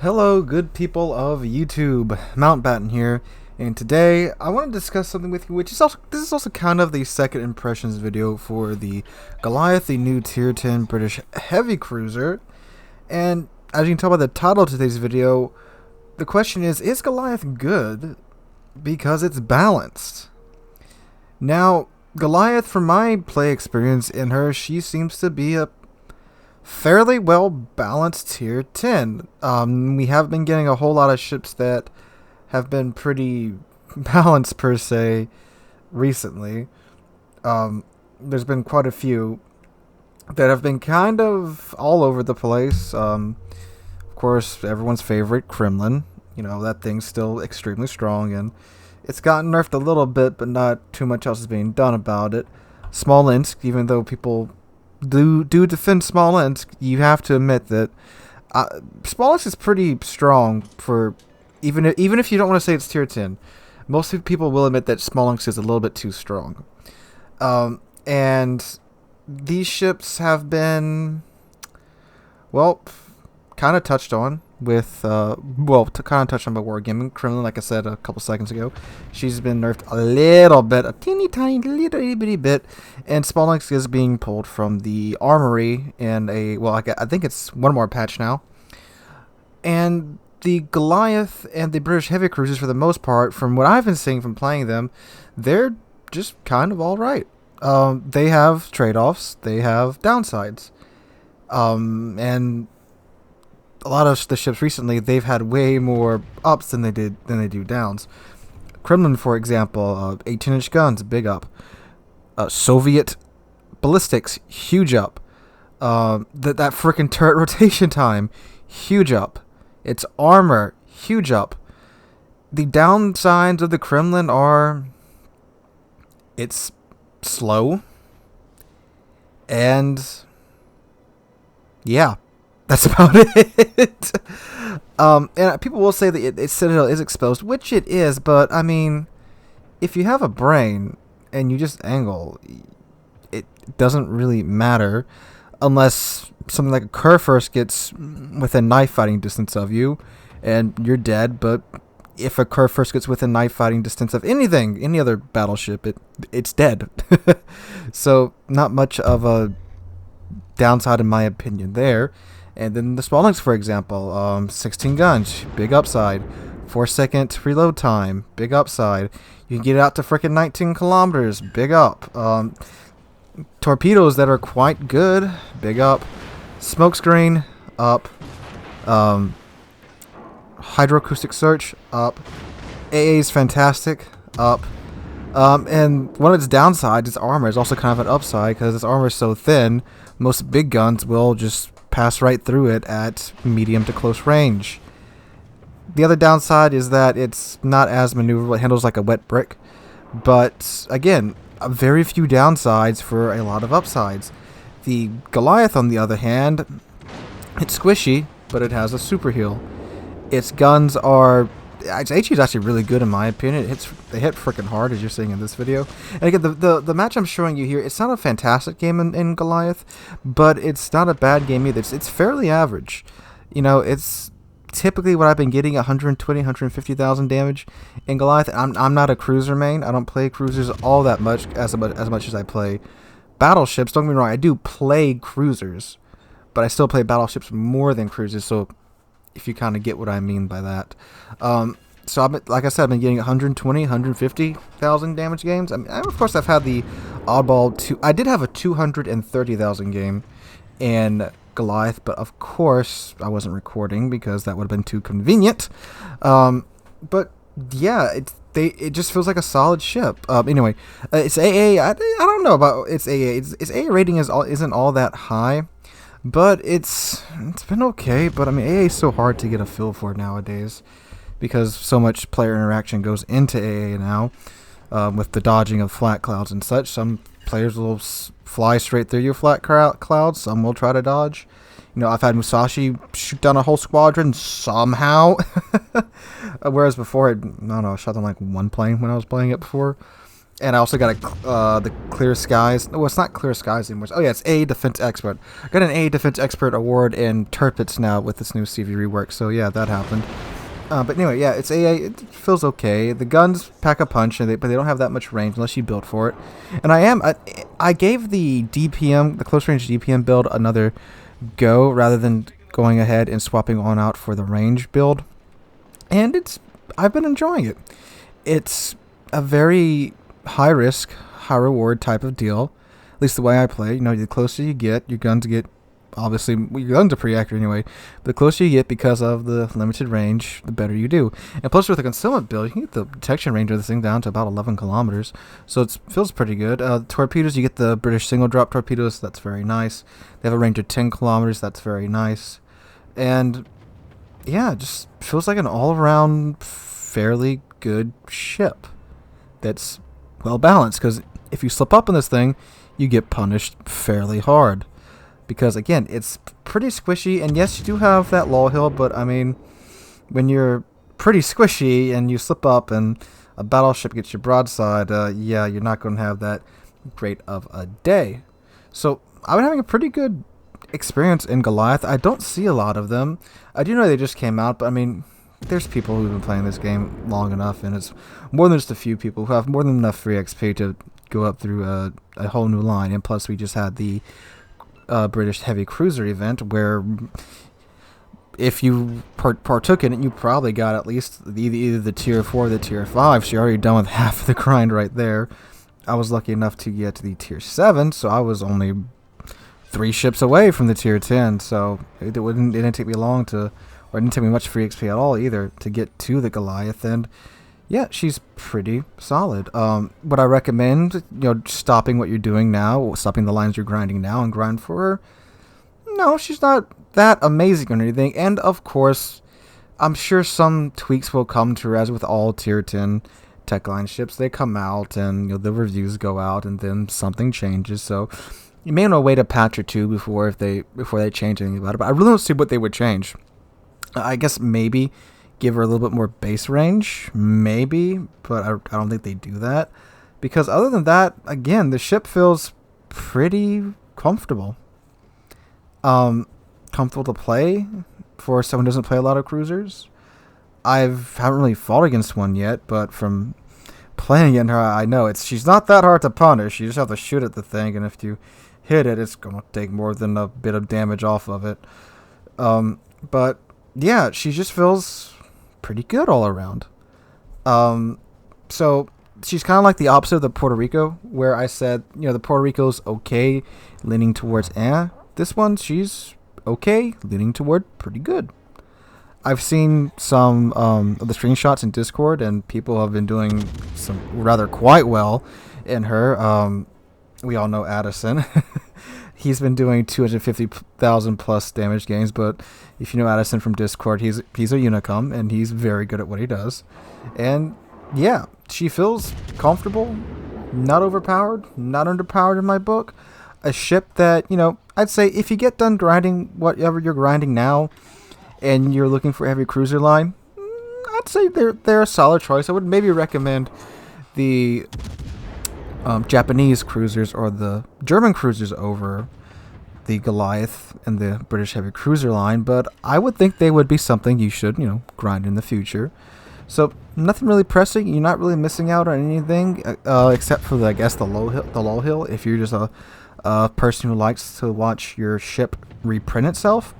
Hello, good people of YouTube. Mountbatten here, and today I want to discuss something with you, which is also kind of the second impressions video for the Goliath, the new Tier 10 British heavy cruiser. And as you can tell by the title of today's video, the question is Goliath good because it's balanced? Now, Goliath, from my play experience in her, she seems to be a fairly well balanced tier 10. We have been getting a whole lot of ships that have been pretty balanced per se recently. There's been quite a few that have been kind of all over the place. Of course, everyone's favorite, Kremlin. You know, that thing's still extremely strong, and it's gotten nerfed a little bit, but not too much else is being done about it. Smolensk, even though people do defend Smolensk, you have to admit that Smolensk is pretty strong for even if you don't want to say it's tier 10. Most people will admit that Smolensk is a little bit too strong. And these ships have been, well, kind of touched on with kind of touched on by Wargaming. Kremlin, like I said a couple seconds ago, she's been nerfed a little bit, a teeny tiny little bitty bit, and Smolensk is being pulled from the armory in I think it's one more patch now. And the Goliath and the British heavy cruisers, for the most part, from what I've been seeing from playing them, they're just kind of all right. They have trade-offs, they have downsides, and a lot of the ships recently, they've had way more ups than they do downs. Kremlin, for example, 18-inch guns, big up. Soviet ballistics, huge up. That freaking turret rotation time, huge up. Its armor, huge up. The downsides of the Kremlin are it's slow, and yeah. That's about it. And people will say that its Citadel is exposed, which it is, but I mean, if you have a brain and you just angle, it doesn't really matter unless something like a Kurfürst gets within knife fighting distance of you and you're dead. But if a Kurfürst gets within knife fighting distance of anything, any other battleship, it's dead. So not much of a downside in my opinion there. And then the Smolensk, for example, 16 guns, big upside. 4-second reload time, big upside. You can get it out to frickin' 19 kilometers, big up. Torpedoes that are quite good, big up. Smokescreen, up. Hydroacoustic search, up. AA is fantastic, up. And one of its downsides, its armor, is also kind of an upside because its armor is so thin, most big guns will just pass right through it at medium to close range. The other downside is that it's not as maneuverable. It handles like a wet brick. But again, very few downsides for a lot of upsides. The Goliath, on the other hand, it's squishy, but it has a super heal. Its guns are... Its HE is actually really good in my opinion. They hit freaking hard, as you're seeing in this video. And again, the match I'm showing you here, it's not a fantastic game in Goliath, but it's not a bad game either. It's fairly average. You know, it's typically what I've been getting, 120, 150,000 damage in Goliath. I'm not a cruiser main. I don't play cruisers all that much as much as I play battleships. Don't get me wrong, I do play cruisers, but I still play battleships more than cruisers. So if you kind of get what I mean by that. So like I said, I've been getting 120, 150,000 damage games. I mean, of course, I've had the oddball I did have a 230,000 game in Goliath, but of course I wasn't recording because that would have been too convenient. But yeah, it just feels like a solid ship. Anyway, its AA, I don't know about its AA. Its AA rating isn't all that high. But it's been okay. But I mean, AA is so hard to get a feel for nowadays because so much player interaction goes into AA now, with the dodging of flat clouds and such. Some players will fly straight through your flat clouds. Some will try to dodge. You know, I've had Musashi shoot down a whole squadron somehow, whereas before, I don't know, I shot down like one plane when I was playing it before. And I also got the Clear Skies. No, it's not Clear Skies anymore. Oh yeah, it's A Defense Expert. I got an A Defense Expert award in Turpits now with this new CV rework. So yeah, that happened. But anyway, yeah, it's AA. It feels okay. The guns pack a punch, but they don't have that much range unless you build for it. And I gave the DPM, the close range DPM build, another go rather than going ahead and swapping on out for the range build. And I've been enjoying it. It's a very high risk, high reward type of deal. At least the way I play. You know, the closer you get, your guns get, obviously, your guns are pretty accurate anyway. But the closer you get because of the limited range, the better you do. And plus with the concealment build, you can get the detection range of this thing down to about 11 kilometers. So it feels pretty good. Torpedoes, you get the British single drop torpedoes. That's very nice. They have a range of 10 kilometers. That's very nice. And yeah, it just feels like an all-around fairly good ship that's well balanced, because if you slip up in this thing, you get punished fairly hard, because again, it's pretty squishy. And yes, you do have that low hill, but I mean, when you're pretty squishy and you slip up and a battleship gets your broadside, yeah, you're not going to have that great of a day. So I've been having a pretty good experience in Goliath. I don't see a lot of them. I do know they just came out, but I mean, there's people who've been playing this game long enough, and it's more than just a few people who have more than enough free XP to go up through a whole new line. And plus, we just had the British heavy cruiser event, where if you partook in it, you probably got at least either the tier 4 or the tier 5, so you're already done with half of the grind right there. I was lucky enough to get to the tier 7, so I was only 3 ships away from the tier 10, so it didn't take me long to, or it didn't take me much free XP at all either to get to the Goliath. And yeah, she's pretty solid. Would I recommend, stopping what you're doing now, stopping the lines you're grinding now and grind for her? No, she's not that amazing or anything. And of course, I'm sure some tweaks will come to her, as with all tier 10 tech line ships. They come out and the reviews go out, and then something changes. So you may want to wait a patch or two before they change anything about it. But I really don't see what they would change. I guess maybe give her a little bit more base range, maybe, but I don't think they do that, because other than that, again, the ship feels pretty comfortable. Comfortable to play for someone who doesn't play a lot of cruisers. Haven't really fought against one yet, but from playing in her, I know she's not that hard to punish. You just have to shoot at the thing, and if you hit it, it's going to take more than a bit of damage off of it. But yeah, she just feels pretty good all around. So she's kind of like the opposite of the Puerto Rico, where I said, the Puerto Rico's okay, leaning towards This one, she's okay, leaning toward pretty good. I've seen some of the screenshots in Discord, and people have been doing some rather quite well in her. We all know Addison. He's been doing 250,000 plus damage gains, but if you know Addison from Discord, he's a Unicum, and he's very good at what he does. And yeah, she feels comfortable, not overpowered, not underpowered in my book. A ship that, I'd say if you get done grinding whatever you're grinding now, and you're looking for a heavy cruiser line, I'd say they're a solid choice. I would maybe recommend the Japanese cruisers or the German cruisers over the Goliath and the British heavy cruiser line, but I would think they would be something you should, grind in the future. So nothing really pressing. You're not really missing out on anything, except for the low hill. If you're just a person who likes to watch your ship reprint itself,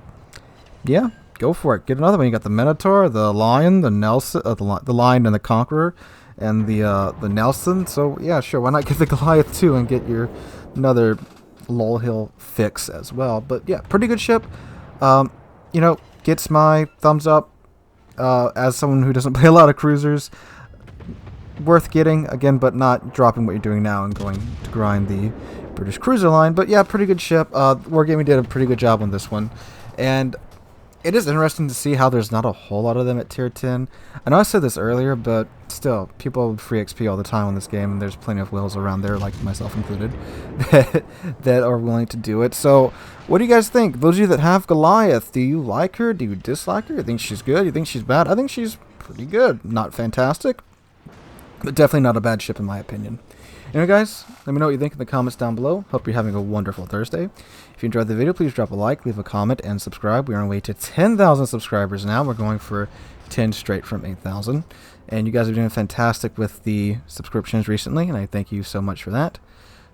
yeah, go for it. Get another one. You got the Minotaur, the Lion, the Nelson, the Lion and the Conqueror, and the Nelson. So yeah, sure, why not get the Goliath too and get your another low hill fix as well. But yeah, pretty good ship. Gets my thumbs up as someone who doesn't play a lot of cruisers. Worth getting again, but not dropping what you're doing now and going to grind the British cruiser line. But yeah, pretty good ship. Wargaming did a pretty good job on this one, and it is interesting to see how there's not a whole lot of them at tier 10. I know I said this earlier, but still, people free XP all the time on this game, and there's plenty of whales around there, like myself included, that are willing to do it. So what do you guys think? Those of you that have Goliath, do you like her? Do you dislike her? You think she's good? You think she's bad? I think she's pretty good. Not fantastic, but definitely not a bad ship in my opinion. Anyway, guys, let me know what you think in the comments down below. Hope you're having a wonderful Thursday. If you enjoyed the video, please drop a like, leave a comment, and subscribe. We are on our way to 10,000 subscribers now. We're going for 10 straight from 8,000. And you guys are doing fantastic with the subscriptions recently, and I thank you so much for that.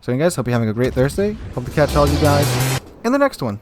So, guys, hope you're having a great Thursday. Hope to catch all of you guys in the next one.